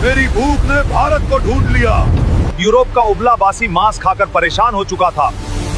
मेरी भूख ने भारत को ढूंढ लिया। यूरोप का उबला बासी मांस खाकर परेशान हो चुका था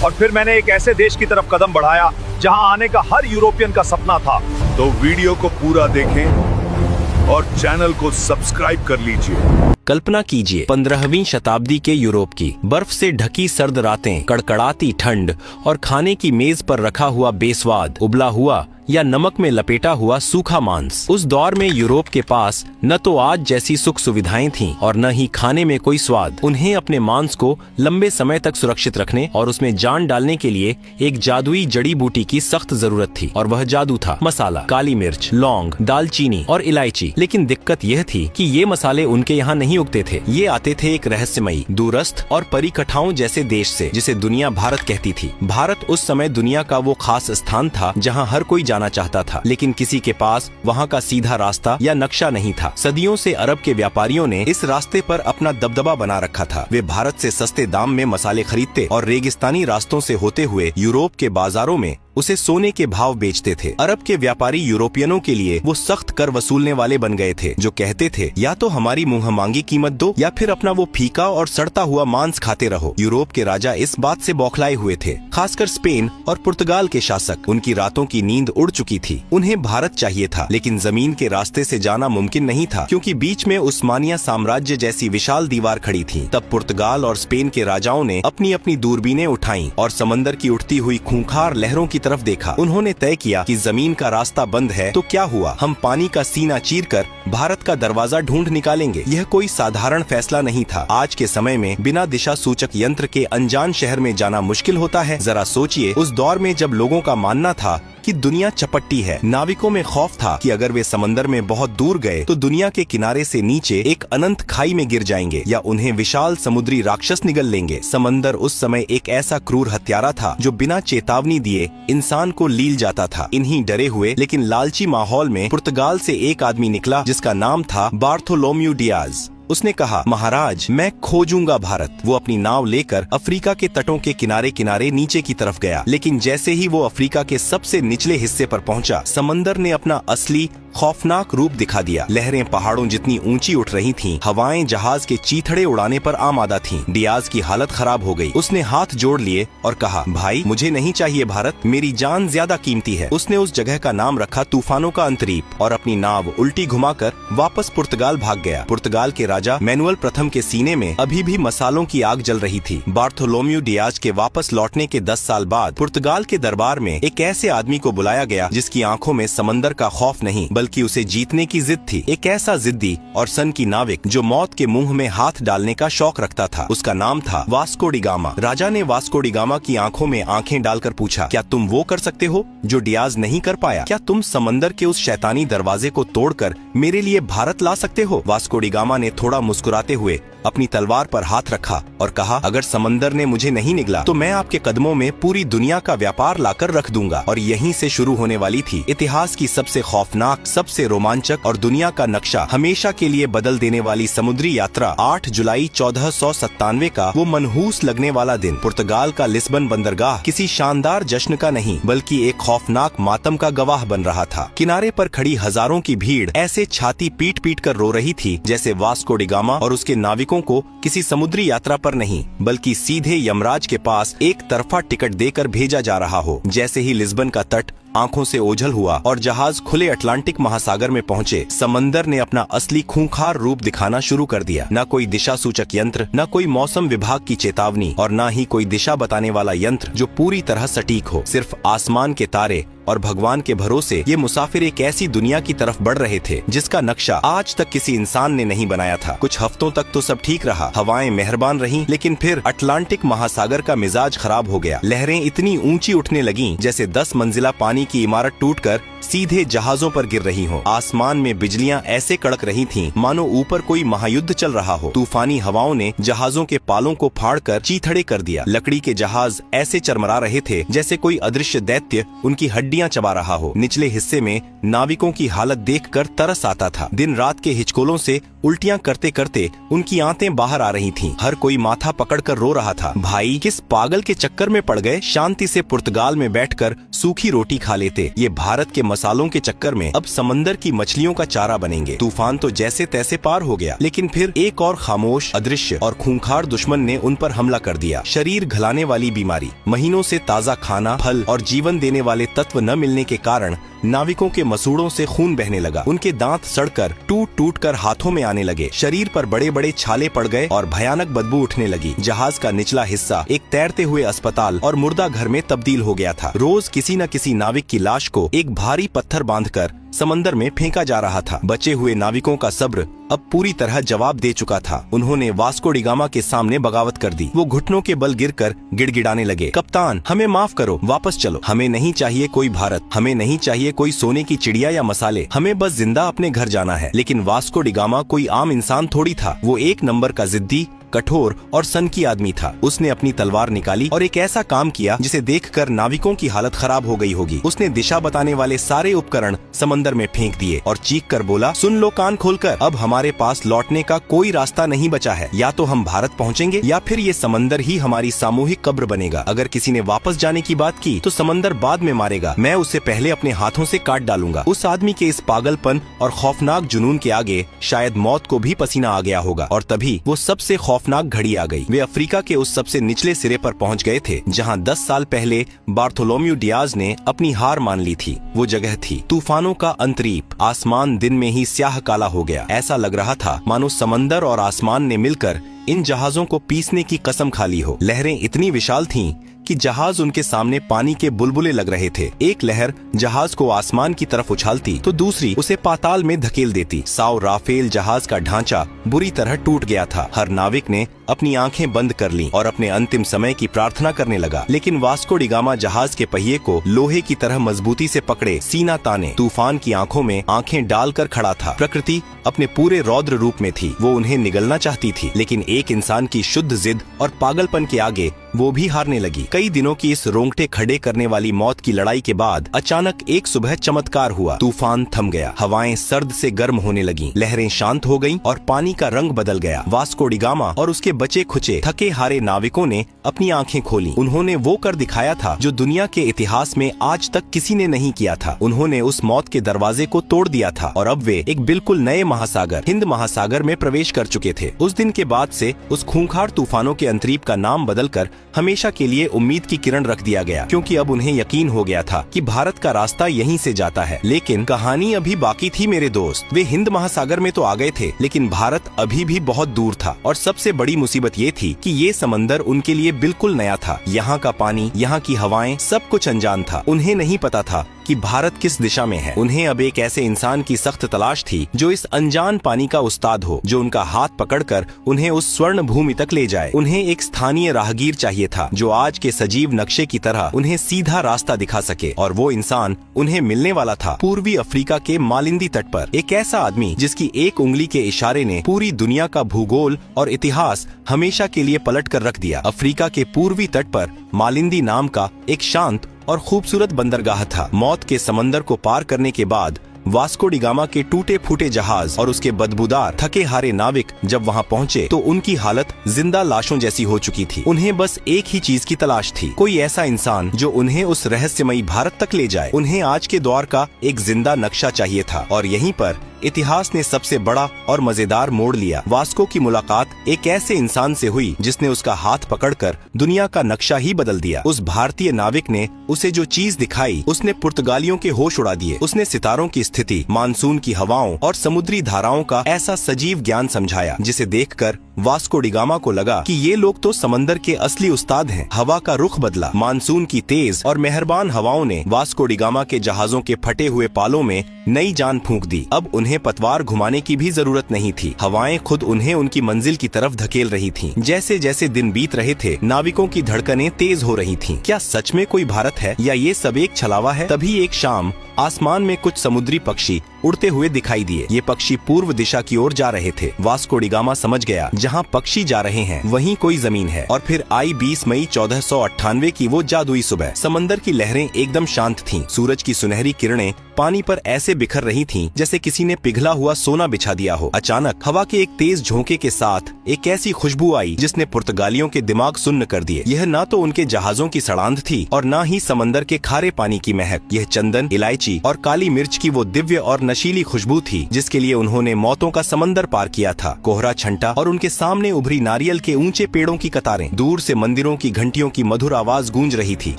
और फिर मैंने एक ऐसे देश की तरफ कदम बढ़ाया जहां आने का हर यूरोपियन का सपना था। तो वीडियो को पूरा देखें और चैनल को सब्सक्राइब कर लीजिए। कल्पना कीजिए 15वीं शताब्दी के यूरोप की बर्फ से ढकी सर्द रातें, कड़कड़ाती ठंड और खाने की मेज पर रखा हुआ बेस्वाद उबला हुआ या नमक में लपेटा हुआ सूखा मांस। उस दौर में यूरोप के पास न तो आज जैसी सुख सुविधाएं थीं और न ही खाने में कोई स्वाद। उन्हें अपने मांस को लंबे समय तक सुरक्षित रखने और उसमें जान डालने के लिए एक जादुई जड़ी बूटी की सख्त जरूरत थी और वह जादू था मसाला, काली मिर्च, लौंग, दालचीनी और इलायची। लेकिन दिक्कत यह थी कि ये मसाले उनके यहाँ नहीं उगते थे। ये आते थे एक रहस्यमयी, दूरस्थ और परिकठाओं जैसे देश से, जिसे दुनिया भारत कहती थी। भारत उस समय दुनिया का वो खास स्थान था जहाँ हर कोई जाना चाहता था, लेकिन किसी के पास वहाँ का सीधा रास्ता या नक्शा नहीं था। सदियों से अरब के व्यापारियों ने इस रास्ते पर अपना दबदबा बना रखा था। वे भारत से सस्ते दाम में मसाले खरीदते और रेगिस्तानी रास्तों से होते हुए यूरोप के बाजारों में उसे सोने के भाव बेचते थे। अरब के व्यापारी यूरोपियनों के लिए वो सख्त कर वसूलने वाले बन गए थे, जो कहते थे या तो हमारी मुंह मांगी कीमत दो या फिर अपना वो फीका और सड़ता हुआ मांस खाते रहो। यूरोप के राजा इस बात से बौखलाए हुए थे, खासकर स्पेन और पुर्तगाल के शासक। उनकी रातों की नींद उड़ चुकी थी। उन्हें भारत चाहिए था, लेकिन जमीन के रास्ते से जाना मुमकिन नहीं था, क्योंकि बीच में उस्मानिया साम्राज्य जैसी विशाल दीवार खड़ी थी। तब पुर्तगाल और स्पेन के राजाओं ने अपनी अपनी दूरबीनें उठाई और समंदर की उठती हुई खूंखार लहरों की तरफ देखा। उन्होंने तय किया कि जमीन का रास्ता बंद है तो क्या हुआ, हम पानी का सीना चीरकर भारत का दरवाजा ढूंढ निकालेंगे। यह कोई साधारण फैसला नहीं था। आज के समय में बिना दिशा सूचक यंत्र के अनजान शहर में जाना मुश्किल होता है। जरा सोचिए, उस दौर में जब लोगों का मानना था कि दुनिया चपट्टी है। नाविकों में खौफ था कि अगर वे समंदर में बहुत दूर गए तो दुनिया के किनारे से नीचे एक अनंत खाई में गिर जाएंगे या उन्हें विशाल समुद्री राक्षस निगल लेंगे। समंदर उस समय एक ऐसा क्रूर हत्यारा था जो बिना चेतावनी दिए इंसान को लील जाता था। इन्हीं डरे हुए लेकिन लालची माहौल में पुर्तगाल से एक आदमी निकला जिसका नाम था बार्थोलोम्यू डियाज। उसने कहा, महाराज, मैं खोजूंगा भारत। वो अपनी नाव लेकर अफ्रीका के तटों के किनारे किनारे नीचे की तरफ गया, लेकिन जैसे ही वो अफ्रीका के सबसे निचले हिस्से पर पहुंचा, समंदर ने अपना असली खौफनाक रूप दिखा दिया। लहरें पहाड़ों जितनी ऊंची उठ रही थीं, हवाएं जहाज के चीथड़े उड़ाने पर आमादा थीं। डियाज की हालत खराब हो गई। उसने हाथ जोड़ लिए और कहा, भाई, मुझे नहीं चाहिए भारत, मेरी जान ज्यादा कीमती है। उसने उस जगह का नाम रखा तूफानों का अंतरीप और अपनी नाव उल्टी घुमाकर वापस पुर्तगाल भाग गया। पुर्तगाल के राजा मैनुअल प्रथम के सीने में अभी भी मसालों की आग जल रही थी। बार्थोलोम्यू डियाज के वापस लौटने के 10 साल बाद पुर्तगाल के दरबार में एक ऐसे आदमी को बुलाया गया जिसकी आंखों में समंदर का खौफ नहीं बल्कि उसे जीतने की जिद थी। एक ऐसा जिद्दी और सन की नाविक जो मौत के मुंह में हाथ डालने का शौक रखता था। उसका नाम था वास्को डी गामा। राजा ने वास्को डी गामा की आंखों में आंखें डालकर पूछा, क्या तुम वो कर सकते हो जो डियाज नहीं कर पाया? क्या तुम समंदर के उस शैतानी दरवाजे को तोड़कर मेरे लिए भारत ला सकते हो? वास्को डी गामा ने थोड़ा मुस्कुराते हुए अपनी तलवार पर हाथ रखा और कहा, अगर समंदर ने मुझे नहीं निगला तो मैं आपके कदमों में पूरी दुनिया का व्यापार लाकर रख दूंगा। और यहीं से शुरू होने वाली थी इतिहास की सबसे खौफनाक, सबसे रोमांचक और दुनिया का नक्शा हमेशा के लिए बदल देने वाली समुद्री यात्रा। 8 जुलाई 1497 का वो मनहूस लगने वाला दिन। पुर्तगाल का लिस्बन बंदरगाह किसी शानदार जश्न का नहीं बल्कि एक खौफनाक मातम का गवाह बन रहा था। किनारे पर खड़ी हजारों की भीड़ ऐसे छाती पीट पीट कर रो रही थी जैसे वास्को डी गामा और उसके नाविकों को किसी समुद्री यात्रा पर नहीं बल्कि सीधे यमराज के पास एक तरफा टिकट देकर भेजा जा रहा हो। जैसे ही लिस्बन का तट आंखों से ओझल हुआ और जहाज खुले अटलांटिक महासागर में पहुंचे, समंदर ने अपना असली खूंखार रूप दिखाना शुरू कर दिया। न कोई दिशा सूचक यंत्र, न कोई मौसम विभाग की चेतावनी और न ही कोई दिशा बताने वाला यंत्र जो पूरी तरह सटीक हो। सिर्फ आसमान के तारे और भगवान के भरोसे ये मुसाफिर एक ऐसी दुनिया की तरफ बढ़ रहे थे जिसका नक्शा आज तक किसी इंसान ने नहीं बनाया था। कुछ हफ्तों तक तो सब ठीक रहा, हवाएं मेहरबान रहीं, लेकिन फिर अटलांटिक महासागर का मिजाज खराब हो गया। लहरें इतनी ऊंची उठने लगीं जैसे 10 मंजिला पानी की इमारत टूटकर सीधे जहाजों पर गिर रही हो। आसमान में बिजलियां ऐसे कड़क रही थीं मानो ऊपर कोई महायुद्ध चल रहा हो। तूफानी हवाओं ने जहाजों के पालों को फाड़कर चीथड़े कर दिया। लकड़ी के जहाज ऐसे चरमरा रहे थे जैसे कोई अदृश्य दैत्य उनकी हड्डी हड्डियां चबा रहा हो। निचले हिस्से में नाविकों की हालत देखकर तरस आता था। दिन रात के हिचकोलों से उल्टियां करते करते उनकी आंतें बाहर आ रही थीं। हर कोई माथा पकड़कर रो रहा था। भाई किस पागल के चक्कर में पड़ गए, शांति से पुर्तगाल में बैठकर सूखी रोटी खा लेते। ये भारत के मसालों के चक्कर में अब समंदर की मछलियों का चारा बनेंगे। तूफान तो जैसे तैसे पार हो गया, लेकिन फिर एक और खामोश, अदृश्य और खूंखार दुश्मन ने उन पर हमला कर दिया। शरीर घलाने वाली बीमारी, महीनों से ताज़ा खाना, फल और जीवन देने वाले तत्व न मिलने के कारण नाविकों के मसूड़ों से खून बहने लगा। उनके दांत सड़कर टूट टूट कर हाथों में आने लगे। शरीर पर बड़े बड़े छाले पड़ गए और भयानक बदबू उठने लगी। जहाज का निचला हिस्सा एक तैरते हुए अस्पताल और मुर्दा घर में तब्दील हो गया था। रोज किसी न किसी नाविक की लाश को एक भारी पत्थर बांधकर समंदर में फेंका जा रहा था। बचे हुए नाविकों का सब्र अब पूरी तरह जवाब दे चुका था। उन्होंने वास्को डी गामा के सामने बगावत कर दी। वो घुटनों के बल गिरकर गिड़गिड़ाने लगे, कप्तान हमें माफ करो, वापस चलो। हमें नहीं चाहिए कोई भारत, हमें नहीं चाहिए कोई सोने की चिड़िया या मसाले, हमें बस जिंदा अपने घर जाना है। लेकिन वास्को डी गामा कोई आम इंसान थोड़ी था। वो एक नंबर का जिद्दी, कठोर और सनकी आदमी था। उसने अपनी तलवार निकाली और एक ऐसा काम किया जिसे देखकर नाविकों की हालत खराब हो गई होगी। उसने दिशा बताने वाले सारे उपकरण समंदर में फेंक दिए और चीख कर बोला, सुन लो कान खोलकर, अब हमारे पास लौटने का कोई रास्ता नहीं बचा है। या तो हम भारत पहुंचेंगे या फिर ये समंदर ही हमारी सामूहिक कब्र बनेगा। अगर किसी ने वापस जाने की बात की तो समंदर बाद में मारेगा, मैं उसे पहले अपने हाथों से काट डालूंगा। उस आदमी के इस पागलपन और खौफनाक जुनून के आगे शायद मौत को भी पसीना आ गया होगा। और तभी वो सबसे खौफनाक घड़ी आ गई। वे अफ्रीका के उस सबसे निचले सिरे पर पहुंच गए थे जहां 10 साल पहले बार्थोलोम्यू डियाज ने अपनी हार मान ली थी। वो जगह थी तूफानों का अंतरीप। आसमान दिन में ही स्याह काला हो गया। ऐसा लग रहा था मानो समंदर और आसमान ने मिलकर इन जहाजों को पीसने की कसम खा ली हो। लहरें इतनी विशाल थीं कि जहाज उनके सामने पानी के बुलबुले लग रहे थे। एक लहर जहाज को आसमान की तरफ उछालती तो दूसरी उसे पाताल में धकेल देती। साओ राफेल जहाज का ढांचा बुरी तरह टूट गया था। हर नाविक ने अपनी आंखें बंद कर लीं और अपने अंतिम समय की प्रार्थना करने लगा। लेकिन वास्को डी गामा जहाज के पहिए को लोहे की तरह मजबूती से पकड़े सीना ताने तूफान की आंखों में आंखें डालकर खड़ा था। प्रकृति अपने पूरे रौद्र रूप में थी। वो उन्हें निगलना चाहती थी, लेकिन एक इंसान की शुद्ध जिद और पागलपन के आगे वो भी हारने लगी। कई दिनों की इस रोंगटे खड़े करने वाली मौत की लड़ाई के बाद अचानक एक सुबह चमत्कार हुआ। तूफान थम गया, हवाएं सर्द से गर्म होने लगीं, लहरें शांत हो गईं और पानी का रंग बदल गया। वास्को डी गामा और उसके बचे खुचे थके हारे नाविकों ने अपनी आंखें खोली। उन्होंने वो कर दिखाया था जो दुनिया के इतिहास में आज तक किसी ने नहीं किया था। उन्होंने उस मौत के दरवाजे को तोड़ दिया था और अब वे एक बिल्कुल नए महासागर, हिंद महासागर में प्रवेश कर चुके थे। उस दिन के बाद से उस खूंखार तूफानों के अंतरीप का नाम बदलकर हमेशा के लिए उम्मीद की किरण रख दिया गया, क्योंकि अब उन्हें यकीन हो गया था कि भारत का रास्ता यहीं से जाता है। लेकिन कहानी अभी बाकी थी मेरे दोस्त। वे हिंद महासागर में तो आ गए थे, लेकिन भारत अभी भी बहुत दूर था। और सबसे बड़ी मुसीबत ये थी कि ये समंदर उनके लिए बिल्कुल नया था। यहाँ का पानी, यहाँ की हवाएं, सब कुछ अनजान था। उन्हें नहीं पता था कि भारत किस दिशा में है। उन्हें अब एक ऐसे इंसान की सख्त तलाश थी जो इस अनजान पानी का उस्ताद हो, जो उनका हाथ पकड़कर उन्हें उस स्वर्ण भूमि तक ले जाए। उन्हें एक स्थानीय राहगीर चाहिए था जो आज के सजीव नक्शे की तरह उन्हें सीधा रास्ता दिखा सके। और वो इंसान उन्हें मिलने वाला था पूर्वी अफ्रीका के मालिंदी तट पर। एक ऐसा आदमी जिसकी एक उंगली के इशारे ने पूरी दुनिया का भूगोल और इतिहास हमेशा के लिए पलट कर रख दिया। अफ्रीका के पूर्वी तट पर मालिंदी नाम का एक शांत और खूबसूरत बंदरगाह था। मौत के समंदर को पार करने के बाद वास्को डी गामा के टूटे फूटे जहाज और उसके बदबूदार थके हारे नाविक जब वहां पहुंचे तो उनकी हालत जिंदा लाशों जैसी हो चुकी थी। उन्हें बस एक ही चीज की तलाश थी, कोई ऐसा इंसान जो उन्हें उस रहस्यमयी भारत तक ले जाए। उन्हें आज के दौर का एक जिंदा नक्शा चाहिए था। और यहीं पर इतिहास ने सबसे बड़ा और मजेदार मोड़ लिया। वास्को की मुलाकात एक ऐसे इंसान से हुई जिसने उसका हाथ पकड़कर दुनिया का नक्शा ही बदल दिया। उस भारतीय नाविक ने उसे जो चीज दिखाई उसने पुर्तगालियों के होश उड़ा दिए। उसने सितारों की स्थिति, मानसून की हवाओं और समुद्री धाराओं का ऐसा सजीव ज्ञान समझाया जिसे देखकर वास्को डी गामा को लगा कि ये लोग तो समंदर के असली उस्ताद हैं। हवा का रुख बदला। मानसून की तेज और मेहरबान हवाओं ने वास्को डी गामा के जहाजों के फटे हुए पालों में नई जान फूंक दी। अब उन्हें पतवार घुमाने की भी जरूरत नहीं थी। हवाएं खुद उन्हें उनकी मंजिल की तरफ धकेल रही थीं। जैसे जैसे दिन बीत रहे थे, नाविकों की धड़कनें तेज हो रही थीं। क्या सच में कोई भारत है या ये सब एक छलावा है? तभी एक शाम आसमान में कुछ समुद्री पक्षी उड़ते हुए दिखाई दिए। ये पक्षी पूर्व दिशा की ओर जा रहे थे। वास्को डी गामा समझ गया, जहाँ पक्षी जा रहे हैं वहीं कोई जमीन है। और फिर आई 20 मई 1498 की वो जादुई सुबह। समंदर की लहरें एकदम शांत थीं। सूरज की सुनहरी किरणें पानी पर ऐसे बिखर रही थीं जैसे किसी ने पिघला हुआ सोना बिछा दिया हो। अचानक हवा के एक तेज झोंके के साथ एक ऐसी खुशबू आई जिसने पुर्तगालियों के दिमाग सुन्न कर दिए। यह ना तो उनके जहाजों की सड़ांध थी और ना ही समंदर के खारे पानी की महक। यह चंदन, इलायची और काली मिर्च की वो दिव्य और नशीली खुशबू थी जिसके लिए उन्होंने मौतों का समंदर पार किया था। कोहरा छंटा और उनके सामने उभरी नारियल के ऊंचे पेड़ों की कतारें। दूर से मंदिरों की घंटियों की मधुर आवाज गूंज रही थी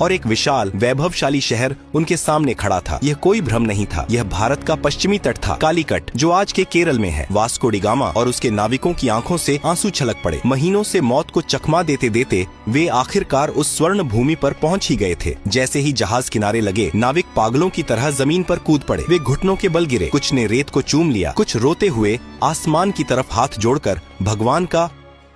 और एक विशाल वैभवशाली शहर उनके सामने खड़ा था। यह कोई भ्रम नहीं था, यह भारत का पश्चिमी तट था, कालीकट, जो आज के केरल में है। वास्को डी गामा और उसके नाविकों की आंखों से आंसू छलक पड़े। महीनों से मौत को चकमा देते देते वे आखिरकार उस स्वर्ण भूमि पर पहुंच ही गए थे। जैसे ही जहाज किनारे लगे, नाविक पागलों की तरह जमीन पर कूद पड़े। वे घुटनों के बल गिरे, कुछ ने रेत को चूम लिया, कुछ रोते हुए आसमान की तरफ हाथ जोड़कर भगवान का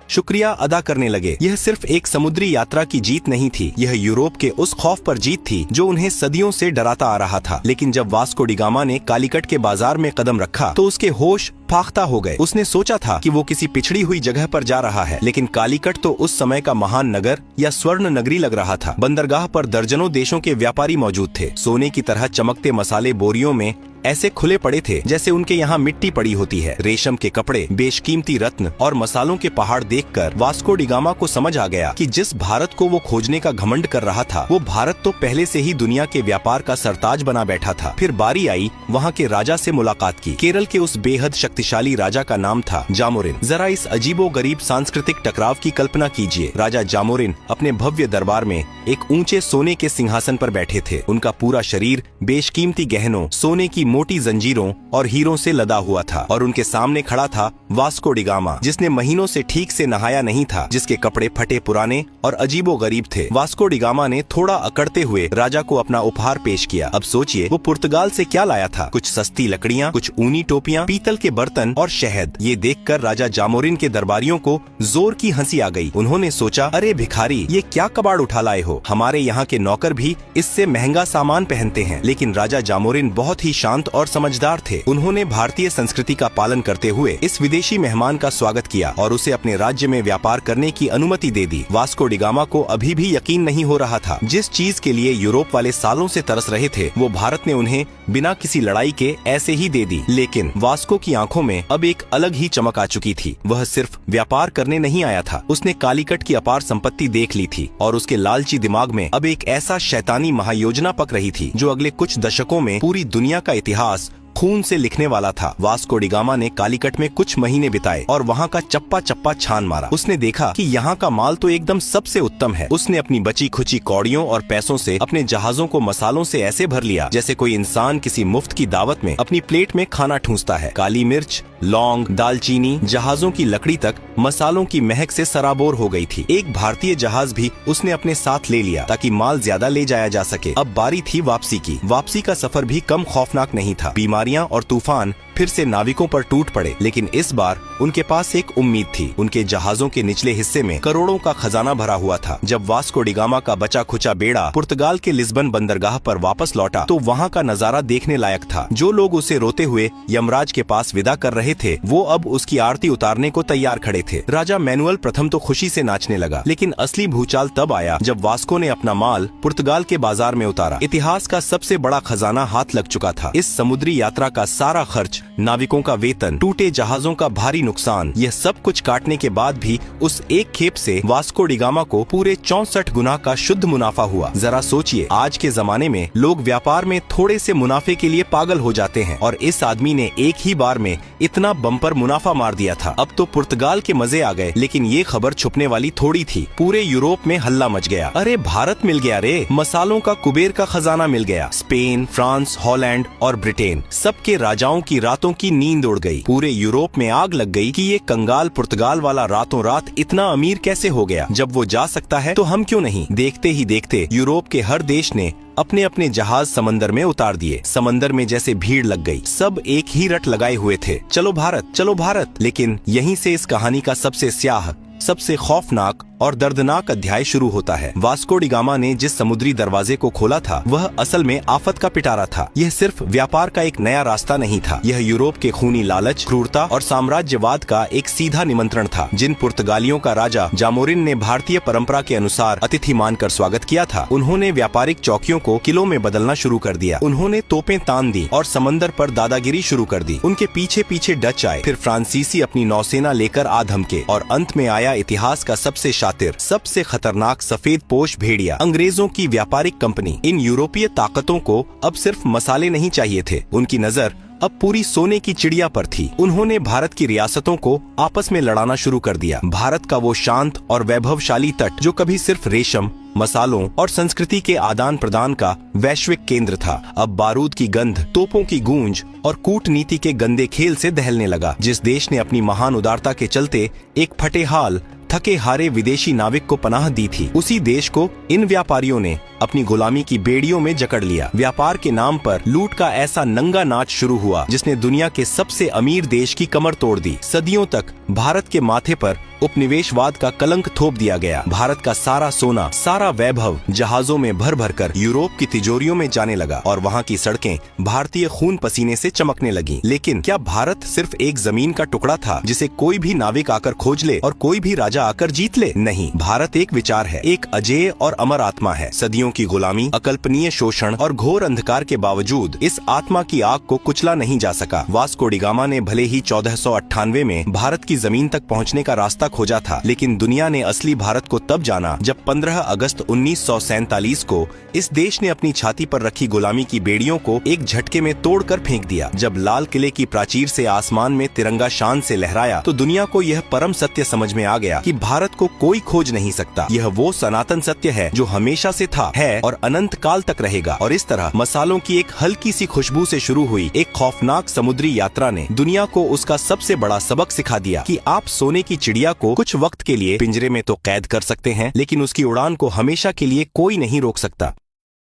शुक्रिया अदा करने लगे। यह सिर्फ एक समुद्री यात्रा की जीत नहीं थी, यह यूरोप के उस खौफ पर जीत थी जो उन्हें सदियों से डराता आ रहा था। लेकिन जब वास्को डी गामा ने कालीकट के बाजार में कदम रखा तो उसके होश फाख्ता हो गए। उसने सोचा था कि वो किसी पिछड़ी हुई जगह पर जा रहा है, लेकिन कालीकट तो उस समय का महान नगर या स्वर्ण नगरी लग रहा था। बंदरगाह पर दर्जनों देशों के व्यापारी मौजूद थे। सोने की तरह चमकते मसाले बोरियों में ऐसे खुले पड़े थे जैसे उनके यहाँ मिट्टी पड़ी होती है। रेशम के कपड़े, बेशकीमती रत्न और मसालों के पहाड़ देखकर वास्को डी गामा को समझ आ गया कि जिस भारत को वो खोजने का घमंड कर रहा था, वो भारत तो पहले से ही दुनिया के व्यापार का सरताज बना बैठा था। फिर बारी आई वहाँ के राजा से मुलाकात की। केरल के उस बेहद शक्तिशाली राजा का नाम था जामोरिन। जरा इस अजीबो गरीब सांस्कृतिक टकराव की कल्पना कीजिए। राजा जामोरिन अपने भव्य दरबार में एक ऊंचे सोने के सिंहासन पर बैठे थे। उनका पूरा शरीर बेशकीमती गहनों, सोने की मोटी जंजीरों और हीरों से लदा हुआ था और उनके सामने खड़ा था वास्को डी गामा, जिसने महीनों से ठीक से नहाया नहीं था, जिसके कपड़े फटे पुराने और अजीबो गरीब थे। वास्को डी गामा ने थोड़ा अकड़ते हुए राजा को अपना उपहार पेश किया। अब सोचिए वो पुर्तगाल से क्या लाया था। कुछ सस्ती लकड़ियाँ, कुछ ऊनी टोपियाँ, पीतल के बर्तन और शहद। ये देखकर राजा जामोरिन के दरबारियों को जोर की हंसी आ गई। उन्होंने सोचा, अरे भिखारी, ये क्या कबाड़ उठा लाए हो? हमारे यहाँ के नौकर भी इससे महंगा सामान पहनते हैं। लेकिन राजा जामोरिन बहुत ही शांत और समझदार थे। उन्होंने भारतीय संस्कृति का पालन करते हुए इस विदेशी मेहमान का स्वागत किया और उसे अपने राज्य में व्यापार करने की अनुमति दे दी। वास्को डी गामा को अभी भी यकीन नहीं हो रहा था। जिस चीज के लिए यूरोप वाले सालों से तरस रहे थे, वो भारत ने उन्हें बिना किसी लड़ाई के ऐसे ही दे दी। लेकिन वास्को की आंखों में अब एक अलग ही चमक आ चुकी थी। वह सिर्फ व्यापार करने नहीं आया था, उसने कालीकट की अपार संपत्ति देख ली थी और उसके लालची दिमाग में अब एक ऐसा शैतानी महायोजना पक रही थी जो अगले कुछ दशकों में पूरी दुनिया का इतिहास खून से लिखने वाला था। वास्को डी गामा ने कालीकट में कुछ महीने बिताए और वहाँ का चप्पा चप्पा छान मारा। उसने देखा कि यहाँ का माल तो एकदम सबसे उत्तम है। उसने अपनी बची खुची कौड़ियों और पैसों से अपने जहाजों को मसालों से ऐसे भर लिया जैसे कोई इंसान किसी मुफ्त की दावत में अपनी प्लेट में खाना ठूंसता है। काली मिर्च, लौंग, दालचीनी, जहाजों की लकड़ी तक मसालों की महक से सराबोर हो गई थी। एक भारतीय जहाज भी उसने अपने साथ ले लिया ताकि माल ज्यादा ले जाया जा सके। अब बारी थी वापसी की। वापसी का सफर भी कम खौफनाक नहीं था। बीमारियां और तूफान फिर से नाविकों पर टूट पड़े, लेकिन इस बार उनके पास एक उम्मीद थी। उनके जहाजों के निचले हिस्से में करोड़ों का खजाना भरा हुआ था। जब वास्को डी गामा का बचा खुचा बेड़ा पुर्तगाल के लिस्बन बंदरगाह पर वापस लौटा तो वहाँ का नजारा देखने लायक था। जो लोग उसे रोते हुए यमराज के पास विदा कर रहे थे, वो अब उसकी आरती उतारने को तैयार खड़े थे। राजा मैनुअल प्रथम तो खुशी से नाचने लगा, लेकिन असली भूचाल तब आया जब वास्को ने अपना माल पुर्तगाल के बाजार में उतारा। इतिहास का सबसे बड़ा खजाना हाथ लग चुका था। इस समुद्री यात्रा का सारा खर्च, नाविकों का वेतन, टूटे जहाजों का भारी नुकसान, यह सब कुछ काटने के बाद भी उस एक खेप से वास्को डी गामा को पूरे 64 गुना का शुद्ध मुनाफा हुआ। जरा सोचिए, आज के जमाने में लोग व्यापार में थोड़े से मुनाफे के लिए पागल हो जाते हैं और इस आदमी ने एक ही बार में इतना बम्पर मुनाफा मार दिया था। अब तो पुर्तगाल के मजे आ गए, लेकिन ये खबर छुपने वाली थोड़ी थी। पूरे यूरोप में हल्ला मच गया। अरे भारत मिल गया रे, मसालों का कुबेर का खजाना मिल गया। स्पेन, फ्रांस, हॉलैंड और ब्रिटेन, सबके राजाओं की रातों की नींद उड़ गई। पूरे यूरोप में आग लग गई कि ये कंगाल पुर्तगाल वाला रातों रात इतना अमीर कैसे हो गया। जब वो जा सकता है तो हम क्यों नहीं। देखते ही देखते यूरोप के हर देश ने अपने अपने जहाज समंदर में उतार दिए। समंदर में जैसे भीड़ लग गई। सब एक ही रट लगाए हुए थे, चलो भारत, चलो भारत। लेकिन यहीं से इस कहानी का सबसे स्याह, सबसे खौफनाक और दर्दनाक अध्याय शुरू होता है। वास्को डी गामा ने जिस समुद्री दरवाजे को खोला था वह असल में आफत का पिटारा था। यह सिर्फ व्यापार का एक नया रास्ता नहीं था, यह यूरोप के खूनी लालच, क्रूरता और साम्राज्यवाद का एक सीधा निमंत्रण था। जिन पुर्तगालियों का राजा जामोरिन ने भारतीय परंपरा के अनुसार अतिथि मानकर स्वागत किया था, उन्होंने व्यापारिक चौकियों को किलों में बदलना शुरू कर दिया। उन्होंने तोपें तान दी और समंदर पर दादागिरी शुरू कर दी। उनके पीछे पीछे डच आए, फिर फ्रांसीसी अपनी नौसेना लेकर आ धमके और अंत में आया इतिहास का सबसे शातिर, सबसे खतरनाक सफेद पोश भेड़िया, अंग्रेजों की व्यापारिक कंपनी। इन यूरोपीय ताकतों को अब सिर्फ मसाले नहीं चाहिए थे, उनकी नजर अब पूरी सोने की चिड़िया पर थी। उन्होंने भारत की रियासतों को आपस में लड़ाना शुरू कर दिया। भारत का वो शांत और वैभवशाली तट जो कभी सिर्फ रेशम, मसालों और संस्कृति के आदान प्रदान का वैश्विक केंद्र था, अब बारूद की गंध, तोपों की गूंज और कूटनीति के गंदे खेल से दहलने लगा। जिस देश ने अपनी महान उदारता के चलते एक फटेहाल, थके हारे विदेशी नाविक को पनाह दी थी, उसी देश को इन व्यापारियों ने अपनी गुलामी की बेड़ियों में जकड़ लिया। व्यापार के नाम पर लूट का ऐसा नंगा नाच शुरू हुआ जिसने दुनिया के सबसे अमीर देश की कमर तोड़ दी। सदियों तक भारत के माथे पर उपनिवेशवाद का कलंक थोप दिया गया। भारत का सारा सोना, सारा वैभव जहाजों में भर भर कर यूरोप की तिजोरियों में जाने लगा और वहाँ की सड़कें भारतीय खून पसीने से चमकने लगी। लेकिन क्या भारत सिर्फ एक जमीन का टुकड़ा था जिसे कोई भी नाविक आकर खोज ले और कोई भी राजा आकर जीत ले? नहीं, भारत एक विचार है, एक अजेय और अमर आत्मा है। सदियों की गुलामी, अकल्पनीय शोषण और घोर अंधकार के बावजूद इस आत्मा की आग को कुचला नहीं जा सका। वास्को डी गामा ने भले ही 1498 में भारत की जमीन तक पहुँचने का रास्ता खोजा था, लेकिन दुनिया ने असली भारत को तब जाना जब 15 अगस्त 1947 को इस देश ने अपनी छाती पर रखी गुलामी की बेड़ियों को एक झटके में तोड़कर फेंक दिया। जब लाल किले की प्राचीर से आसमान में तिरंगा शान से लहराया तो दुनिया को यह परम सत्य समझ में आ गया कि भारत को कोई खोज नहीं सकता। यह वो सनातन सत्य है जो हमेशा से था, है और अनंत काल तक रहेगा। और इस तरह मसालों की एक हल्की सी खुशबू से शुरू हुई एक खौफनाक समुद्री यात्रा ने दुनिया को उसका सबसे बड़ा सबक सिखा दिया कि आप सोने की चिड़िया को कुछ वक्त के लिए पिंजरे में तो कैद कर सकते हैं, लेकिन उसकी उड़ान को हमेशा के लिए कोई नहीं रोक सकता।